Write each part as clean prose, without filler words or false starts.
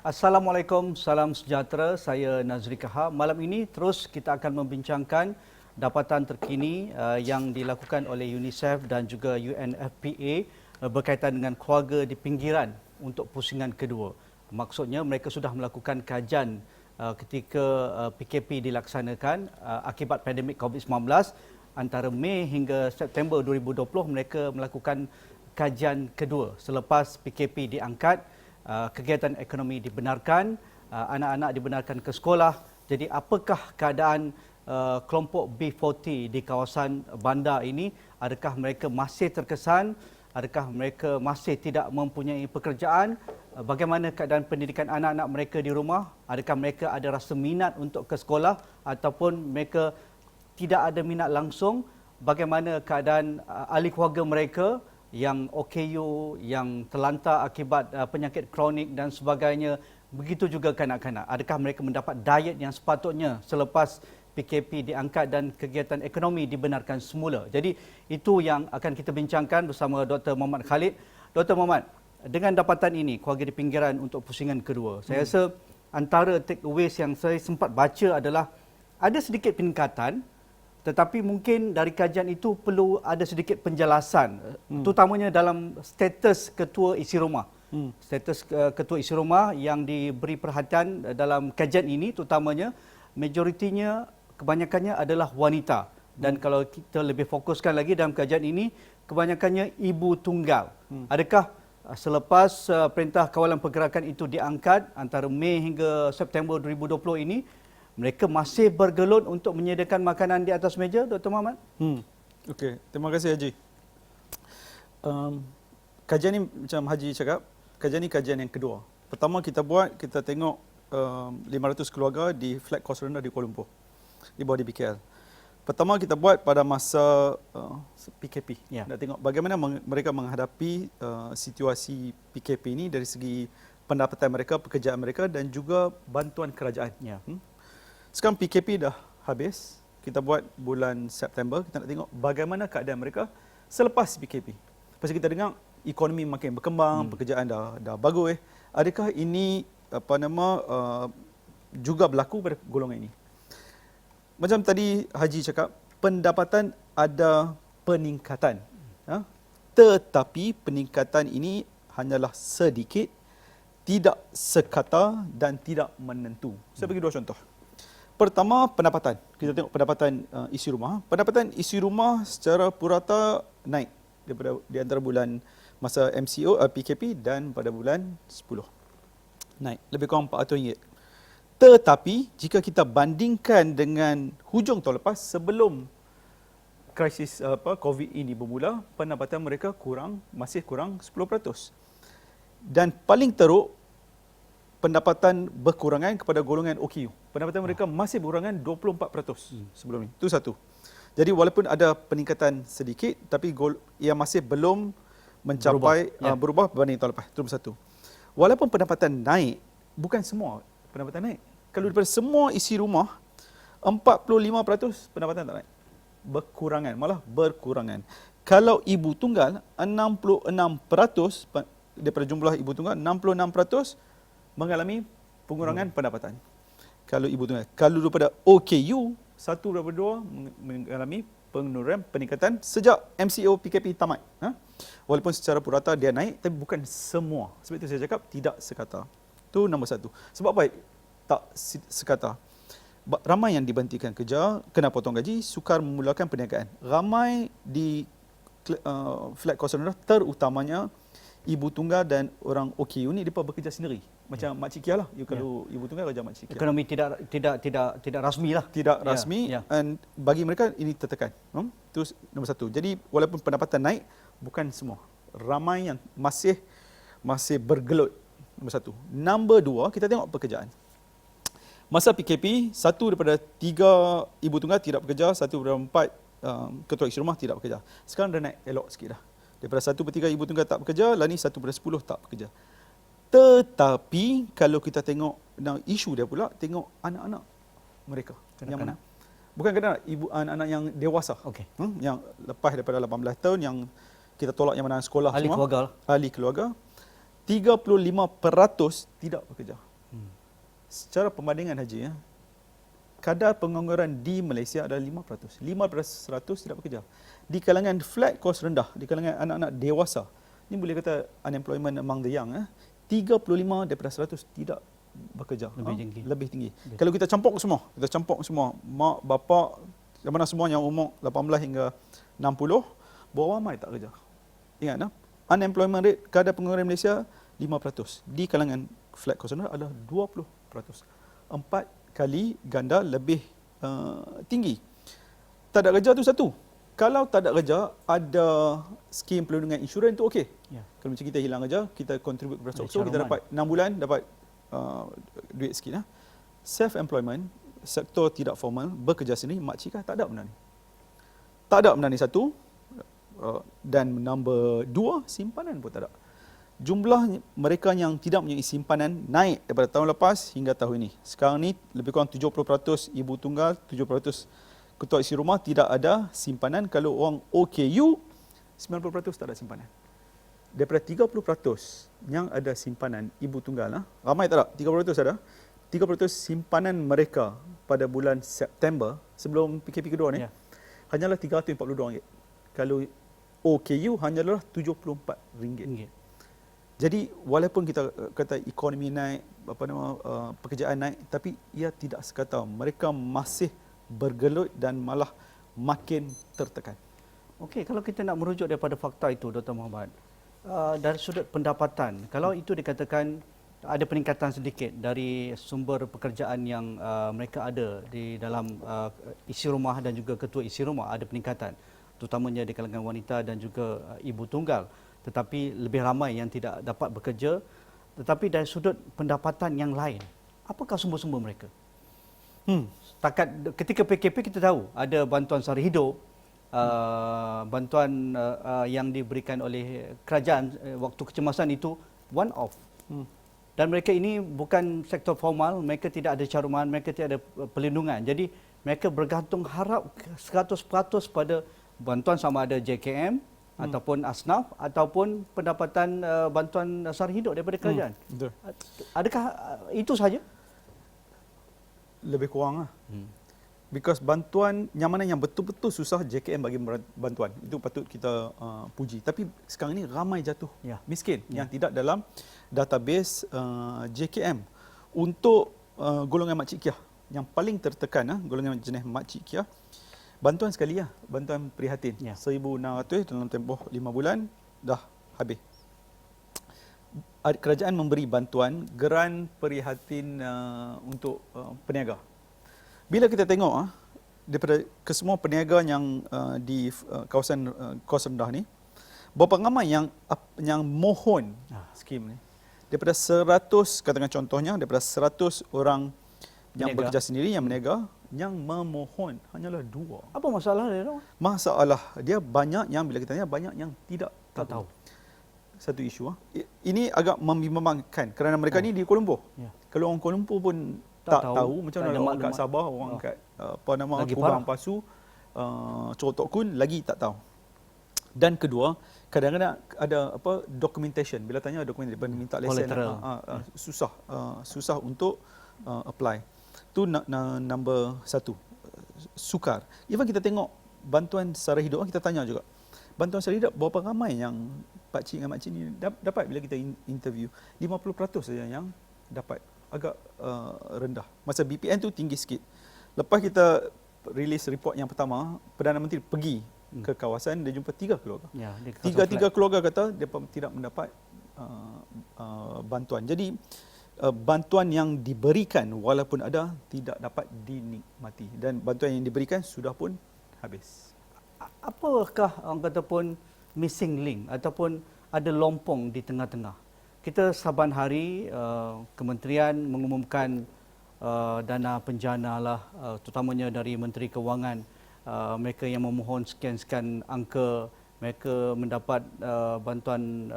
Assalamualaikum, salam sejahtera. Saya Nazri Kahar. Malam ini terus kita akan membincangkan dapatan terkini yang dilakukan oleh UNICEF dan juga UNFPA berkaitan dengan keluarga di pinggiran untuk pusingan kedua. Maksudnya mereka sudah melakukan kajian ketika PKP dilaksanakan akibat pandemik COVID-19 antara Mei hingga September 2020. Mereka melakukan kajian kedua selepas PKP diangkat. Kegiatan ekonomi dibenarkan, anak-anak dibenarkan ke sekolah. Jadi apakah keadaan kelompok B40 di kawasan bandar ini? Adakah mereka masih terkesan? Adakah mereka masih tidak mempunyai pekerjaan? Bagaimana keadaan pendidikan anak-anak mereka di rumah? Adakah mereka ada rasa minat untuk ke sekolah ataupun mereka tidak ada minat langsung? Bagaimana keadaan ahli keluarga mereka yang OKU, yang terlantar akibat penyakit kronik dan sebagainya? Begitu juga kanak-kanak. Adakah mereka mendapat diet yang sepatutnya selepas PKP diangkat dan kegiatan ekonomi dibenarkan semula? Jadi itu yang akan kita bincangkan bersama Dr. Muhammad Khalid. Dr. Muhammad, dengan dapatan ini, keluarga di pinggiran untuk pusingan kedua, saya rasa antara takeaways yang saya sempat baca adalah ada sedikit peningkatan, tetapi mungkin dari kajian itu perlu ada sedikit penjelasan, terutamanya dalam status ketua isi rumah. Status ketua isi rumah yang diberi perhatian dalam kajian ini, terutamanya majoritinya, kebanyakannya adalah wanita. Dan kalau kita lebih fokuskan lagi dalam kajian ini, kebanyakannya ibu tunggal. Adakah selepas perintah kawalan pergerakan itu diangkat antara Mei hingga September 2020 ini, mereka masih bergelut untuk menyediakan makanan di atas meja, Dr. Muhammad? Okey, terima kasih Haji. Kajian ni macam Haji cakap, kajian ni kajian yang kedua. Pertama kita buat, kita tengok 500 keluarga di flat kos rendah di Kuala Lumpur, di bawah DBKL. Pertama kita buat pada masa PKP. Nak tengok bagaimana mereka menghadapi situasi PKP ini dari segi pendapatan mereka, pekerjaan mereka dan juga bantuan kerajaan. Sekarang PKP dah habis, kita buat bulan September, kita nak tengok bagaimana keadaan mereka selepas PKP. Pasal kita dengar ekonomi makin berkembang, pekerjaan dah bagus. Adakah ini juga berlaku pada golongan ini? Macam tadi Haji cakap, pendapatan ada peningkatan. Tetapi peningkatan ini hanyalah sedikit, tidak sekata dan tidak menentu. Saya bagi dua contoh. Pertama, pendapatan. Kita tengok pendapatan isi rumah. Pendapatan isi rumah secara purata naik daripada di antara bulan masa MCO PKP dan pada bulan 10. Naik lebih kurang RM400. Tetapi jika kita bandingkan dengan hujung tahun lepas sebelum krisis COVID ini bermula, pendapatan mereka masih kurang 10%. Dan paling teruk, pendapatan berkurangan kepada golongan OKU. Pendapatan mereka masih berkurangan 24% sebelum ini. Itu satu. Jadi walaupun ada peningkatan sedikit, tapi ia masih belum mencapai berubah berbanding tahun lepas. Itu nombor satu. Walaupun pendapatan naik, bukan semua pendapatan naik. Kalau daripada semua isi rumah, 45% pendapatan tak naik. Berkurangan, malah berkurangan. Kalau ibu tunggal, 66% daripada jumlah ibu tunggal, 66% mengalami pengurangan pendapatan. Kalau ibu tunggal. Kalau daripada OKU, 1/2 mengalami penurunan peningkatan sejak MCO PKP tamat. Walaupun secara purata dia naik, tapi bukan semua. Sebab itu saya cakap tidak sekata. Itu nombor satu. Sebab apa tak sekata? Ramai yang diberhentikan kerja, kena potong gaji, sukar memulakan perniagaan. Ramai di flat kos rendah, terutamanya ibu tunggal dan orang OKU ni mereka bekerja sendiri. Macam Mak Cikia lah. Kalau ibu tunggal kerja Mak Cikia. Ekonomi tidak rasmi lah. Tidak rasmi dan bagi mereka ini tertekan. Itu nombor satu. Jadi walaupun pendapatan naik, bukan semua. Ramai yang masih bergelut. Nombor satu. Nombor dua, kita tengok pekerjaan. Masa PKP, 1 daripada 3 ibu tunggal tidak bekerja, 1 daripada 4 ketua isi rumah tidak bekerja. Sekarang dah naik elok sikit dah. Daripada 1/3 ibu tunggal tak bekerja, lah ni 1/10 tak bekerja. Tetapi kalau kita tengok isu dia pula, tengok anak-anak mereka. Yang bukan kadang anak-anak yang dewasa. Yang lepas daripada 18 tahun yang kita tolak yang mana sekolah ahli semua. Keluarga. Ahli keluarga. 35% tidak bekerja. secara perbandingan Haji, kadar pengangguran di Malaysia adalah 5%. 5% tidak bekerja. Di kalangan flat cost rendah, di kalangan anak-anak dewasa, ni boleh kata unemployment among the young, 35 daripada 100 tidak bekerja. Lebih tinggi. Kalau kita campur semua, mak, bapak, mana semua yang umur 18 hingga 60, berapa ramai tak kerja. Ingat, unemployment rate kadar pengangguran Malaysia 5%. Di kalangan flat cost rendah adalah 20%. 4 kali ganda lebih tinggi. Tak ada kerja tu satu. Kalau tak ada kerja, ada skim perlindungan insurans tu okey. Ya. Kalau macam kita hilang kerja, kita contribute kepada SOCSO, kita dapat 6 bulan dapat duit sikit. Self-employment, sektor tidak formal, bekerja sendiri, makcik tak ada benda ni. Tak ada benda ni satu. Dan nombor 2, simpanan pun tak ada. Jumlah mereka yang tidak mempunyai simpanan naik daripada tahun lepas hingga tahun ini. Sekarang ni lebih kurang 70% ibu tunggal, 70% ketua isi rumah tidak ada simpanan. Kalau orang OKU, 90% tak ada simpanan. Daripada 30% yang ada simpanan ibu tunggal, ramai tak ada, 30% ada. 30% simpanan mereka pada bulan September sebelum PKP kedua ni, hanyalah RM342. Kalau OKU hanyalah RM74. Jadi walaupun kita kata ekonomi naik, pekerjaan naik, tapi ia tidak sekata. Mereka masih bergelut dan malah makin tertekan. Okey, kalau kita nak merujuk daripada fakta itu, Dr. Muhammad, dari sudut pendapatan, kalau itu dikatakan ada peningkatan sedikit dari sumber pekerjaan yang mereka ada di dalam isi rumah dan juga ketua isi rumah, ada peningkatan, terutamanya di kalangan wanita dan juga ibu tunggal. Tetapi lebih ramai yang tidak dapat bekerja. Tetapi dari sudut pendapatan yang lain, apakah sumber-sumber mereka? Setakat ketika PKP kita tahu ada bantuan sara hidup, bantuan yang diberikan oleh kerajaan waktu kecemasan itu one off. Dan mereka ini bukan sektor formal, mereka tidak ada caruman, mereka tidak ada perlindungan. Jadi mereka bergantung harap 100% pada bantuan sama ada JKM ataupun asnaf ataupun pendapatan bantuan sara hidup daripada kerajaan. Adakah itu saja? Lebih kurang lah. Because bantuan yang mana yang betul-betul susah, JKM bagi bantuan. Itu patut kita puji. Tapi sekarang ini ramai jatuh miskin yang tidak dalam database JKM. Untuk golongan makcik kiah yang paling tertekan, golongan jenis makcik kiah, bantuan sekali bantuan prihatin. 1,600 dalam tempoh 5 bulan dah habis. Kerajaan memberi bantuan geran prihatin untuk peniaga. Bila kita tengok daripada kesemua peniaga yang di kawasan kos rendah ni, berapa ramai yang mohon skim ni? Daripada 100, katakan contohnya, daripada 100 orang yang bekerja sendiri, yang meniaga, yang memohon hanyalah 2. Apa masalah dia? Masalah dia banyak yang, bila kita tanya, banyak yang tidak tahu. Satu isu. Ini agak membimbangkan kerana mereka ni di Kuala Lumpur. Kalau orang Kuala Lumpur pun tak tahu macam mana orang kat Sabah, orang kat Kubang Pasu, Cerotok Kun lagi tak tahu. Dan kedua, kadang-kadang ada documentation. Bila tanya documentation, minta lesen, susah untuk apply. Itu number 1. Sukar. Even kita tengok bantuan sara hidup, kita tanya juga, bantuan sara hidup berapa ramai yang pakcik dan makcik ni dapat? Bila kita interview, 50% saja yang dapat. Agak rendah. Masa BPN tu tinggi sikit. Lepas kita release report yang pertama, Perdana Menteri pergi ke kawasan, dia jumpa 3 keluarga. Tiga keluarga kata dia tidak mendapat bantuan. Jadi bantuan yang diberikan walaupun ada tidak dapat dinikmati, dan bantuan yang diberikan sudah pun habis. Apakah orang kata pun missing link ataupun ada lompong di tengah-tengah? Kita saban hari kementerian mengumumkan dana penjana lah, terutamanya dari Menteri Kewangan, mereka yang memohon sekian-sekian angka, mereka mendapat bantuan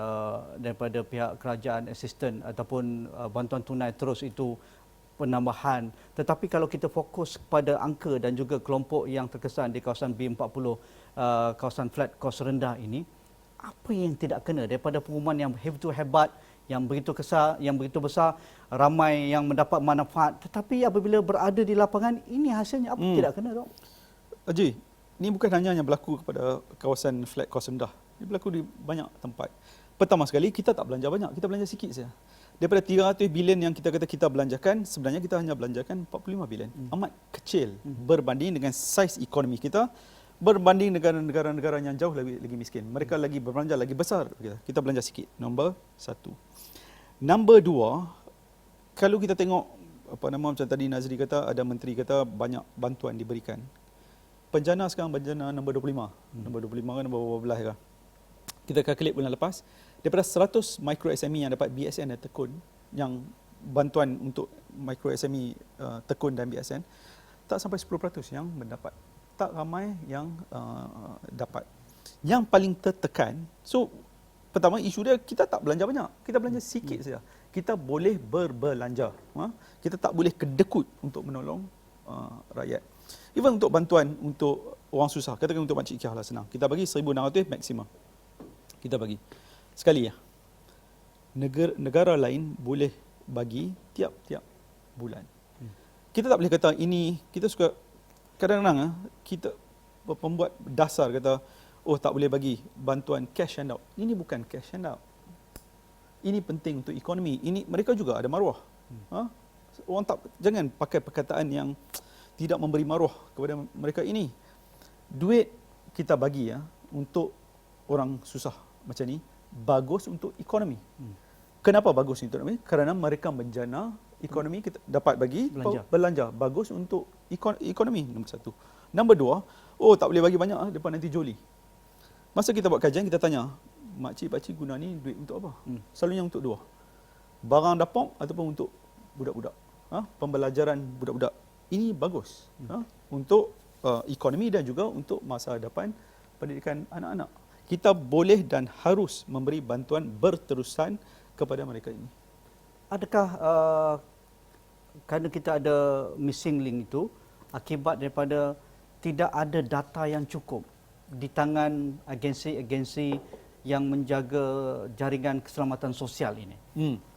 daripada pihak kerajaan assistant ataupun bantuan tunai terus, itu penambahan. Tetapi kalau kita fokus pada angka dan juga kelompok yang terkesan di kawasan B40, kawasan flat kos rendah ini, apa yang tidak kena daripada pengumuman yang begitu hebat, yang begitu besar, ramai yang mendapat manfaat. Tetapi apabila berada di lapangan, ini hasilnya apa? Tidak kena, Dok. Haji, ini bukan hanya yang berlaku kepada kawasan flat kos rendah. Ini berlaku di banyak tempat. Pertama sekali, kita tak belanja banyak, kita belanja sikit saja. Daripada 300 bilion yang kita kata kita belanjakan, sebenarnya kita hanya belanjakan 45 bilion. Amat kecil berbanding dengan saiz ekonomi kita, berbanding dengan negara-negara yang jauh lagi miskin. Mereka lagi berbelanja lagi besar. Kita belanja sikit. Nombor satu. Nombor dua, kalau kita tengok macam tadi Nazri kata, ada menteri kata banyak bantuan diberikan. Penjana sekarang penjana nombor 25. Nombor 25 kan nombor berapa belas kan? Kita kalkulate bulan lepas, daripada 100 micro SME yang dapat BSN dan tekun, yang bantuan untuk micro SME tekun dan BSN, tak sampai 10% yang mendapat. Tak ramai yang dapat. Yang paling tertekan, so pertama isu dia kita tak belanja banyak, kita belanja sikit saja. Kita boleh berbelanja. Kita tak boleh kedekut untuk menolong rakyat. Even untuk bantuan untuk orang susah, katakan untuk Makcik Kiah lah senang. Kita bagi 1,600 maksimum. Kita bagi. Sekali ya. Negara lain boleh bagi tiap-tiap bulan. Kita tak boleh kata ini, kita suka kadang-kadang kita pembuat dasar kata, oh tak boleh bagi bantuan cash handout. Ini bukan cash handout. Ini penting untuk ekonomi. Ini mereka juga ada maruah. Orang tak, jangan pakai perkataan yang tidak memberi maruah kepada mereka ini. Duit kita bagi ya untuk orang susah macam ni, bagus untuk ekonomi. Kenapa bagus untuk ekonomi? Kerana mereka menjana ekonomi, kita dapat bagi belanja. Bagus untuk ekonomi, nombor satu. Nombor dua, oh tak boleh bagi banyak, depan nanti joli. Masa kita buat kajian, kita tanya, makcik-pakcik guna ni duit untuk apa? Selalunya untuk dua. Barang dapur ataupun untuk budak-budak. Pembelajaran budak-budak. Ini bagus untuk ekonomi dan juga untuk masa depan pendidikan anak-anak. Kita boleh dan harus memberi bantuan berterusan kepada mereka ini. Adakah kerana kita ada missing link itu akibat daripada tidak ada data yang cukup di tangan agensi-agensi yang menjaga jaringan keselamatan sosial ini?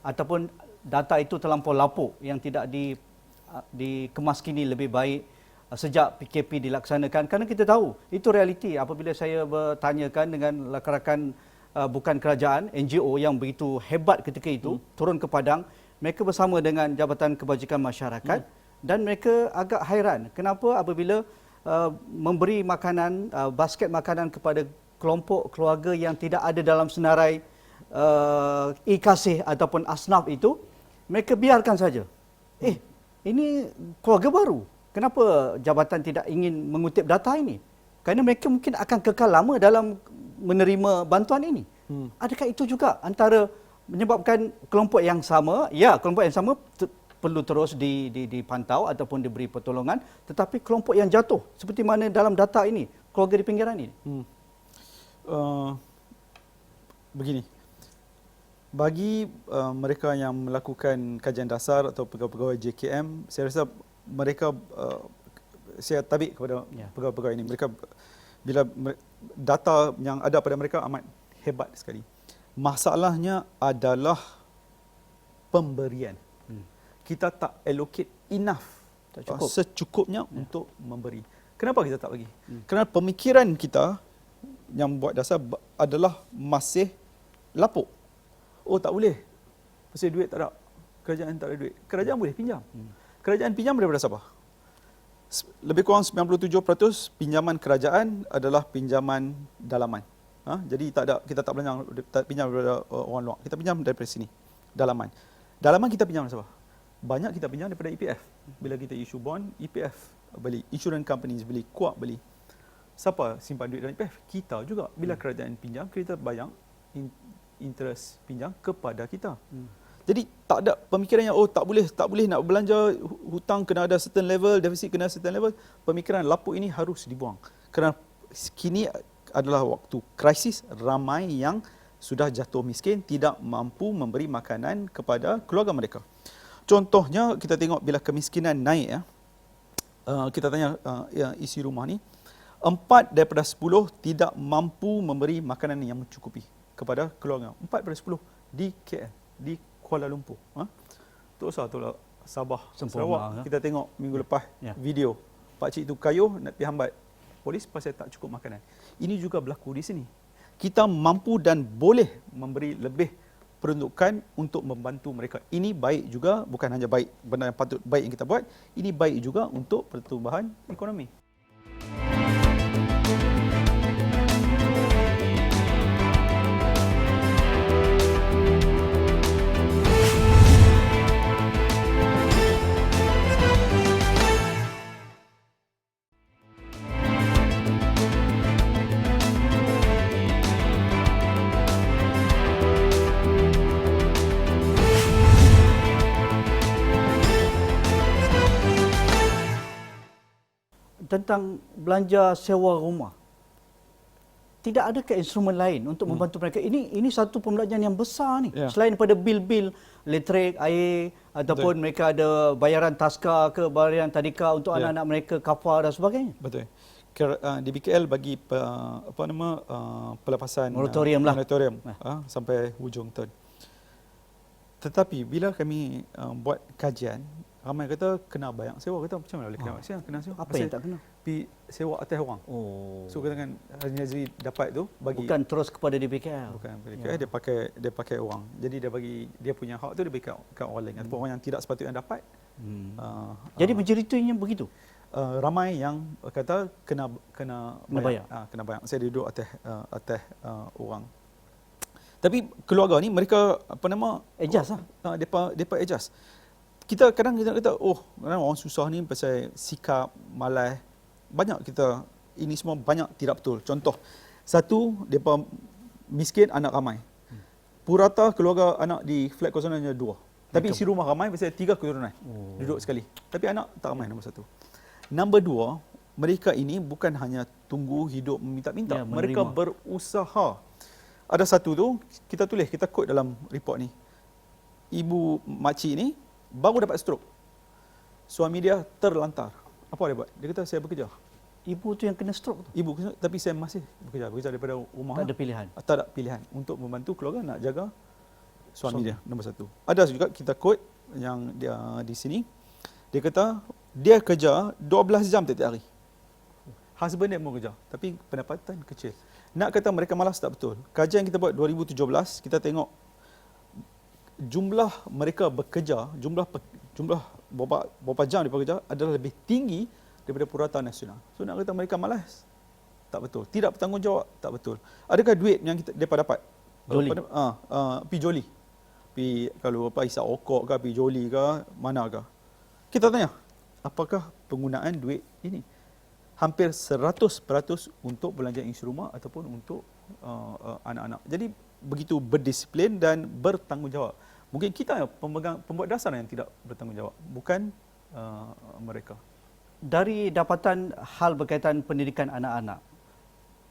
Ataupun data itu terlampau lapuk yang tidak dikemaskini lebih baik sejak PKP dilaksanakan, kerana kita tahu itu realiti. Apabila saya bertanyakan dengan rakan-rakan bukan kerajaan, NGO yang begitu hebat ketika itu turun ke padang, mereka bersama dengan Jabatan Kebajikan Masyarakat dan mereka agak hairan kenapa apabila memberi makanan, basket makanan kepada kelompok keluarga yang tidak ada dalam senarai e-kasih ataupun asnaf itu, mereka biarkan saja. Ini keluarga baru. Kenapa jabatan tidak ingin mengutip data ini? Kerana mereka mungkin akan kekal lama dalam menerima bantuan ini. Adakah itu juga antara menyebabkan kelompok yang sama, kelompok yang sama perlu terus dipantau ataupun diberi pertolongan, tetapi kelompok yang jatuh seperti mana dalam data ini, keluarga di pinggiran ini? Begini, bagi mereka yang melakukan kajian dasar atau pegawai-pegawai JKM, saya rasa mereka, saya tabik kepada pegawai-pegawai ini. Mereka, bila data yang ada pada mereka amat hebat sekali. Masalahnya adalah pemberian. Kita tak allocate enough, secukupnya untuk memberi. Kenapa kita tak bagi? Kerana pemikiran kita yang buat dasar adalah masih lapuk. Oh tak boleh, pasal duit tak ada. Kerajaan tak ada duit. Kerajaan boleh pinjam. Kerajaan pinjam daripada siapa? Lebih kurang 97% pinjaman kerajaan adalah pinjaman dalaman. Jadi kita tak pinjam daripada orang luar. Kita pinjam daripada sini, dalaman. Dalaman kita pinjam daripada siapa? Banyak kita pinjam daripada EPF. Bila kita issue bond, EPF beli. Insurance companies beli, Kuak beli. Siapa simpan duit dalam EPF? Kita juga. Bila kerajaan pinjam, kita bayar interest pinjam kepada kita. Jadi tak ada pemikiran yang tak boleh nak belanja, hutang kena ada certain level, defisit kena certain level. Pemikiran lapuk ini harus dibuang. Kerana kini adalah waktu krisis, ramai yang sudah jatuh miskin, tidak mampu memberi makanan kepada keluarga mereka. Contohnya kita tengok bila kemiskinan naik kita tanya isi rumah ni, 4 daripada 10 tidak mampu memberi makanan yang mencukupi kepada keluarga. 4 daripada 10 di KL. di Kuala Lumpur. Tak usah tolak Sabah, Sempurna, Sarawak. ya. Kita tengok minggu lepas Ya. video. Pakcik tu kayuh nak pergi hambat polis pasal tak cukup makanan. Ini juga berlaku di sini. Kita mampu dan boleh memberi lebih peruntukan untuk membantu mereka. Ini baik juga, bukan hanya baik benda yang patut baik yang kita buat, ini baik juga untuk pertumbuhan ekonomi. Tentang belanja sewa rumah. Tidak ada ke instrumen lain untuk membantu mereka? Ini satu pembelanjaan yang besar ni. Ya. Selain daripada bil-bil elektrik, air ataupun mereka ada bayaran taska ke bayaran tadika untuk Ya. anak-anak mereka, kafar dan sebagainya. Betul. Di BKL bagi pelepasan Moratorium lah. moratorium sampai hujung tahun. Tetapi bila kami buat kajian, ramai kata kena bayar sewa. Kata macam mana boleh kena sewa? Kena sewa. Apa yang tak kena? Pi sewa atas orang. Oh. So katakan Haji Nazri dapat tu bagi Bukan terus kepada DBKL. bukan dia pakai orang. Jadi dia bagi dia punya hak tu dia bagi kat orang lain ataupun orang yang tidak sepatutnya dapat. Jadi menceritanya begitu. Ramai yang kata kena bayar. kena bayar. Saya duduk atas orang. Tapi keluarga ni mereka Adjust lah. depa adjust. Kita kadang kita kata kadang orang susah ni pasal sikap malas. Banyak kita ini semua banyak tidak betul. Contoh, satu depa miskin anak ramai. Purata keluarga anak di flat kosan hanya 2. Tapi isi rumah ramai pasal 3 keturunan. Duduk sekali. Tapi anak tak ramai, nombor 1. Nombor 2, mereka ini bukan hanya tunggu hidup meminta-minta. Ya, Mereka menerima. berusaha. Ada satu tu, kita tulis, kita quote dalam report ni. Ibu makcik ni baru dapat stroke. Suami dia terlantar. Apa dia buat? Dia kata, saya bekerja. Ibu tu yang kena stroke tu. Ibu kata, tapi saya masih bekerja daripada rumah. Tak ada pilihan. Tak ada pilihan untuk membantu keluarga nak jaga suami dia, nombor 1. Ada juga kita quote yang dia di sini. Dia kata, dia kerja 12 jam tiap hari. Husband dia mau kerja, tapi pendapatan kecil. Nak kata mereka malas tak betul. Kajian kita buat 2017, kita tengok jumlah mereka bekerja, jumlah berapa jam mereka bekerja adalah lebih tinggi daripada purata nasional. So nak kata mereka malas, tak betul. Tidak bertanggungjawab, tak betul. Adakah duit yang mereka dapat? Joli. Pi joli. Pi kalau isap okok ke, pi joli ke, mana ke. Kita tanya, apakah penggunaan duit ini? Hampir 100% untuk belanja isi rumah ataupun untuk anak-anak. Jadi begitu berdisiplin dan bertanggungjawab. Mungkin kita pembuat dasar yang tidak bertanggungjawab, bukan mereka. Dari dapatan hal berkaitan pendidikan anak-anak,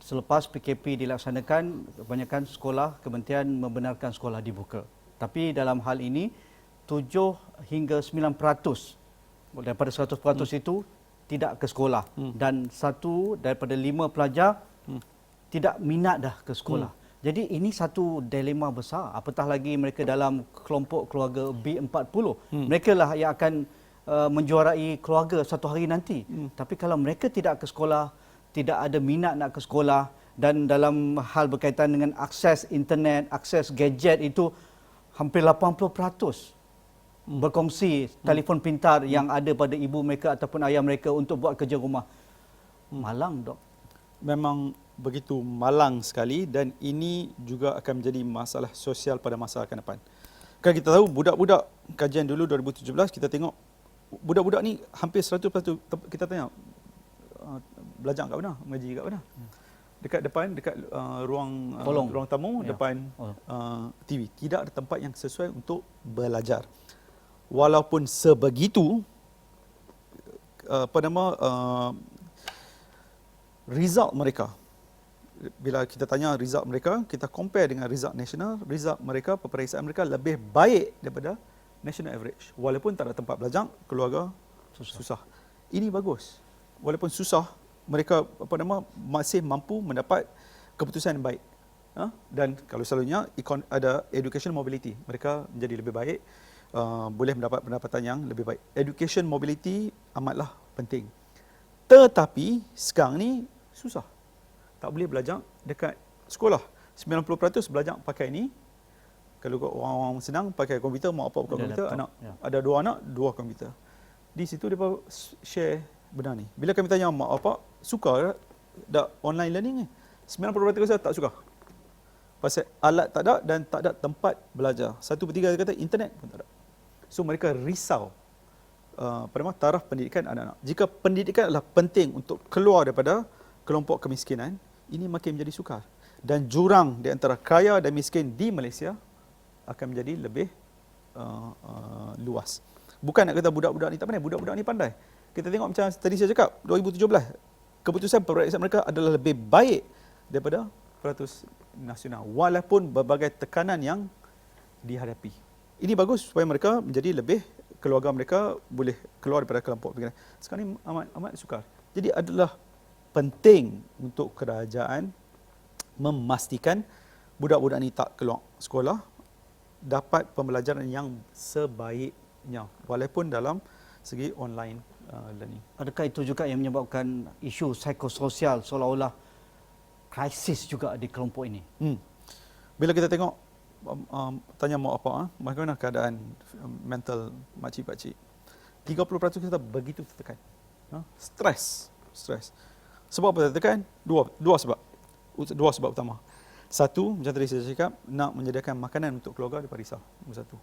selepas PKP dilaksanakan, kebanyakan sekolah, kementerian membenarkan sekolah dibuka. Tapi dalam hal ini, 7 hingga 9% daripada 100% itu tidak ke sekolah. Dan 1 daripada 5 pelajar tidak minat dah ke sekolah. Jadi ini satu dilema besar. Apatah lagi mereka dalam kelompok keluarga B40. Mereka lah yang akan menjuarai keluarga satu hari nanti. Tapi kalau mereka tidak ke sekolah, tidak ada minat nak ke sekolah, dan dalam hal berkaitan dengan akses internet, akses gadget itu hampir 80% berkongsi telefon pintar yang ada pada ibu mereka ataupun ayah mereka untuk buat kerja rumah. Malang, Dok. Memang begitu malang sekali, dan ini juga akan menjadi masalah sosial pada masa akan depan. Kan kita tahu budak-budak, kajian dulu 2017 kita tengok budak-budak ni hampir 100% kita tanya belajar kat mana, mengaji kat mana. Dekat depan, dekat ruang tamu, Ya. depan TV. Tidak ada tempat yang sesuai untuk belajar. Walaupun sebegitu result mereka, bila kita tanya result mereka, kita compare dengan result nasional, result mereka, peperiksaan mereka lebih baik daripada national average. Walaupun tak ada tempat belajar, keluarga susah. Ini bagus. Walaupun susah, mereka masih mampu mendapat keputusan yang baik. Dan kalau selalunya ada education mobility, mereka menjadi lebih baik, boleh mendapat pendapatan yang lebih baik. Education mobility amatlah penting. Tetapi sekarang ni susah. Tak boleh belajar dekat sekolah. 90% belajar pakai ni. Kalau orang senang pakai komputer, mak apa pakai komputer, laptop, anak ya. ada 2 anak, 2 komputer. Di situ dia share benda ni. Bila kami tanya mak apa, suka tak online learning ni? 90% kata tak suka. Pasal alat tak ada dan tak ada tempat belajar. 1/3 dia kata internet pun tak ada. So mereka risau taraf pendidikan anak-anak. Jika pendidikan adalah penting untuk keluar daripada kelompok kemiskinan, ini makin menjadi sukar. Dan jurang di antara kaya dan miskin di Malaysia akan menjadi lebih luas. Bukan nak kata budak-budak ni tak pandai, budak-budak ni pandai. Kita tengok macam tadi saya cakap, 2017, keputusan peperiksaan mereka adalah lebih baik daripada peratus nasional. Walaupun berbagai tekanan yang dihadapi. Ini bagus supaya mereka menjadi lebih, keluarga mereka boleh keluar daripada kelompok fikiran. Sekarang ni amat sukar. Jadi adalah penting untuk kerajaan memastikan budak-budak ni tak keluar sekolah, dapat pembelajaran yang sebaiknya walaupun dalam segi online learning. Adakah itu juga yang menyebabkan isu psikososial seolah-olah krisis juga di kelompok ini? Bila kita tengok, tanya mak apa, bagaimana keadaan mental makcik-pakcik, 30% kita begitu tertekan. Stres. Sebab apa tertekan? Dua sebab. Dua sebab utama. Satu, macam tadi saya cakap, nak menyediakan makanan untuk keluarga, dia risau. Nombor satu.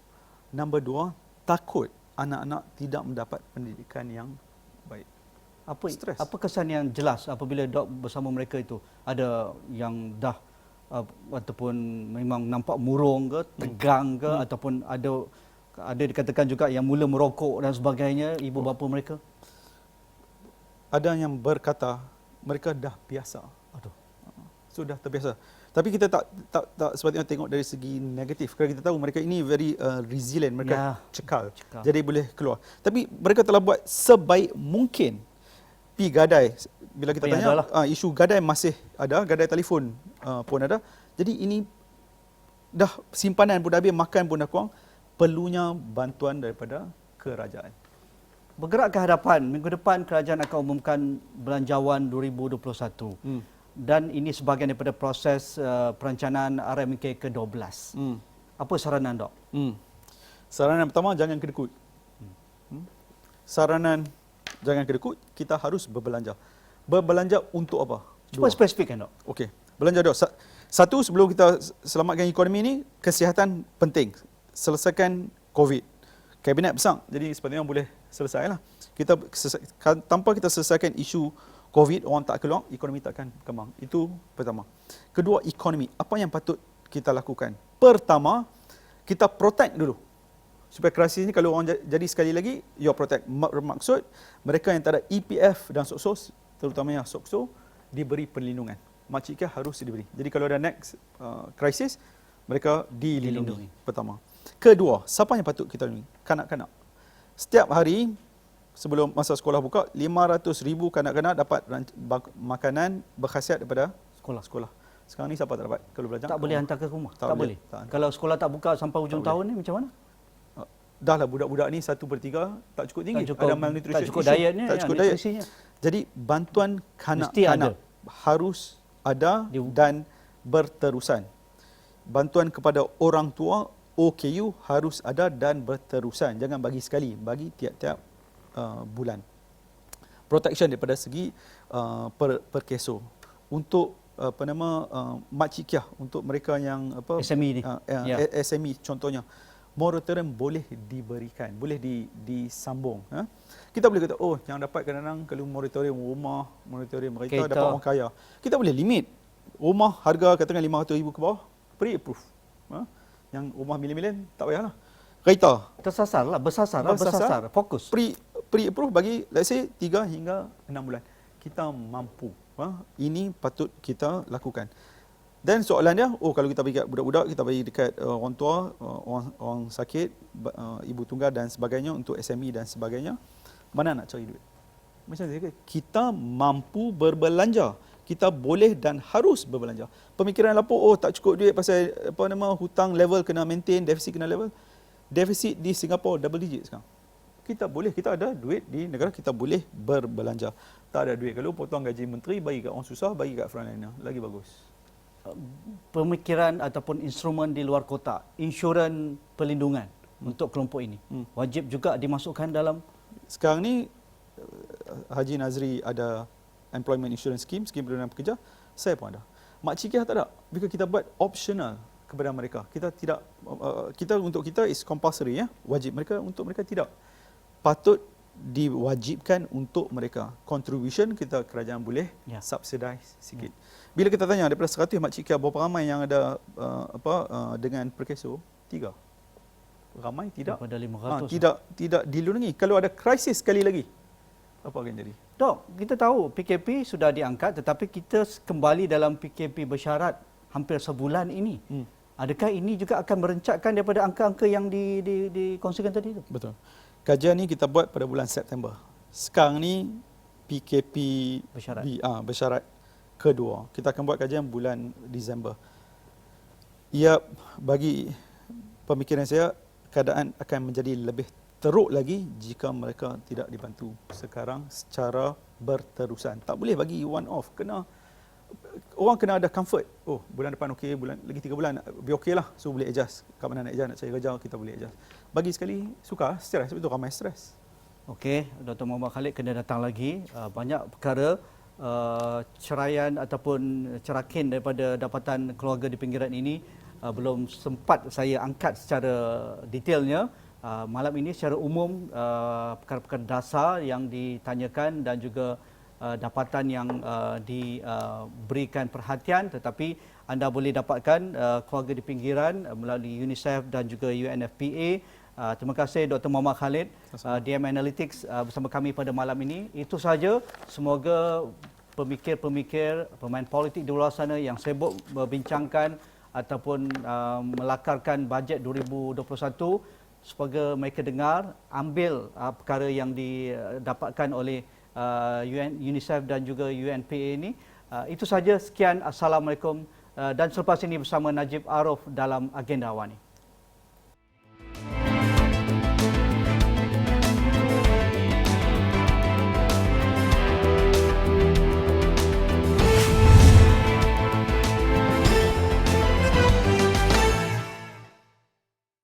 Nombor dua, takut anak-anak tidak mendapat pendidikan yang baik. Apa kesan yang jelas apabila dok bersama mereka itu? Ada yang dah ataupun memang nampak murung ke, tegang ke, ataupun ada dikatakan juga yang mula merokok dan sebagainya, ibu bapa mereka? Ada yang berkata mereka dah biasa. Sudah terbiasa. Tapi kita tak sepatutnya tengok dari segi negatif. Kerana kita tahu mereka ini very resilient, mereka cekal. Jadi boleh keluar. Tapi mereka telah buat sebaik mungkin. Pi gadai, bila kita tanya, isu gadai masih ada, gadai telefon pun ada. Jadi ini dah simpanan pun dah habis, makan pun dah kurang, perlunya bantuan daripada kerajaan. Bergerak ke hadapan, minggu depan kerajaan akan umumkan Belanjawan 2021. Dan ini sebahagian daripada proses perancangan RMK ke-12. Apa saranan dok? Saranan pertama, jangan kedekut. Saranan jangan kedekut, kita harus berbelanja. Berbelanja untuk apa? Cuba spesifikkan dok. Okey, belanja dok. Satu, sebelum kita selamatkan ekonomi ni, kesihatan penting. Selesaikan COVID. Kabinet besar, jadi sepatutnya boleh selesailah. Tanpa kita selesaikan isu COVID, orang tak keluar, ekonomi takkan kembang. Itu pertama. Kedua, ekonomi. Apa yang patut kita lakukan? Pertama, kita protect dulu. Supaya krisis ini kalau orang jadi sekali lagi, you protect. Maksud, mereka yang tak ada EPF dan SOCSO, terutamanya SOCSO, diberi perlindungan. Makcikah harus diberi. Jadi kalau ada next krisis, mereka dilindungi. Pertama. Kedua, siapa yang patut kita lindungi? Kanak-kanak. Setiap hari, sebelum masa sekolah buka, 500,000 kanak-kanak dapat makanan berkhasiat daripada sekolah. Sekarang ni siapa tak dapat? Kalau belajar tak boleh hantar ke rumah? Tak boleh. Tak. Kalau sekolah tak buka sampai hujung tahun ni macam mana? Dah lah budak-budak ni 1/3 tak cukup tinggi. Ada malnutrition. Tak cukup dietnya. Tak cukup diet. Jadi bantuan kanak-kanak harus ada dan berterusan. Bantuan kepada orang tua, OKU harus ada dan berterusan. Jangan bagi sekali, bagi tiap-tiap bulan. Protection daripada segi per keso. Untuk makcikiah, untuk mereka yang SME ni. SME contohnya, moratorium boleh diberikan, boleh disambung. Kita boleh kata, oh yang dapat kadang-kadang kalau moratorium rumah, moratorium kereta, dapat orang kaya. Kita boleh limit. Rumah harga katakan 500,000 ke bawah, pre-approve. Yang rumah milion-milion, tak payahlah. Kereta. Tersasar, fokus. Pre-approve bagi, let's say, 3 hingga 6 bulan. Kita mampu. Ini patut kita lakukan. Dan soalan dia, kalau kita bagi dekat budak-budak, kita bagi dekat orang tua, orang sakit, ibu tunggal dan sebagainya, untuk SME dan sebagainya, mana nak cari duit? Macam saya kata, kita mampu berbelanja. kita boleh dan harus berbelanja. Pemikiran lapor, tak cukup duit pasal hutang level kena maintain, defisit kena level. Defisit di Singapura double digit sekarang. Kita ada duit di negara, kita boleh berbelanja. Tak ada duit, kalau potong gaji menteri, bagi kat orang susah, bagi kat frontliner, lagi bagus. Pemikiran ataupun instrumen di luar kotak, insurans perlindungan untuk kelompok ini, wajib juga dimasukkan dalam. Sekarang ni Haji Nazri ada Employment Insurance Scheme perlindungan pekerja, saya pun ada. Mak Cik tak ada. Bila kita buat optional kepada mereka, untuk kita is compulsory, ya, wajib. Untuk mereka tidak. Patut diwajibkan untuk mereka. Contribution kita kerajaan boleh subsidize sikit. Bila kita tanya daripada 100 Mak Cik berapa ramai yang ada dengan perkeso? 3. Ramai tidak. Daripada 500. Tidak dilindungi. Kalau ada krisis sekali lagi, apa akan jadi? Dok, kita tahu PKP sudah diangkat, tetapi kita kembali dalam PKP bersyarat hampir sebulan ini. Adakah ini juga akan merencatkan daripada angka-angka yang dikongsikan tadi itu? Betul. Kajian ni kita buat pada bulan September. Sekarang ni PKP bersyarat kedua. Kita akan buat kajian bulan Disember. Ya, bagi pemikiran saya, keadaan akan menjadi lebih teruk lagi jika mereka tidak dibantu sekarang secara berterusan. Tak boleh bagi one off. Orang kena ada comfort. Bulan depan okey, lagi 3 bulan biar okey lah. So boleh adjust. Kat mana nak adjust, nak cari kerja, kita boleh adjust. Bagi sekali suka stres, betul, ramai stres. Okey, Dr. Muhammad Khalid kena datang lagi. Banyak perkara ceraian ataupun cerakin daripada dapatan keluarga di pinggiran ini belum sempat saya angkat secara detailnya. Malam ini secara umum perkara-perkara dasar yang ditanyakan dan juga dapatan yang diberikan perhatian, tetapi anda boleh dapatkan keluarga di pinggiran melalui UNICEF dan juga UNFPA. Terima kasih Dr. Muhammad Khalid, DM Analytics bersama kami pada malam ini. Itu saja. Semoga pemikir-pemikir, pemain politik di luar sana yang sibuk membincangkan ataupun melakarkan bajet 2021, supaya mereka dengar, ambil perkara yang didapatkan oleh UNICEF dan juga UNPA ini. Itu saja. Sekian. Assalamualaikum. Dan selepas ini bersama Najib Arif dalam Agenda Awani.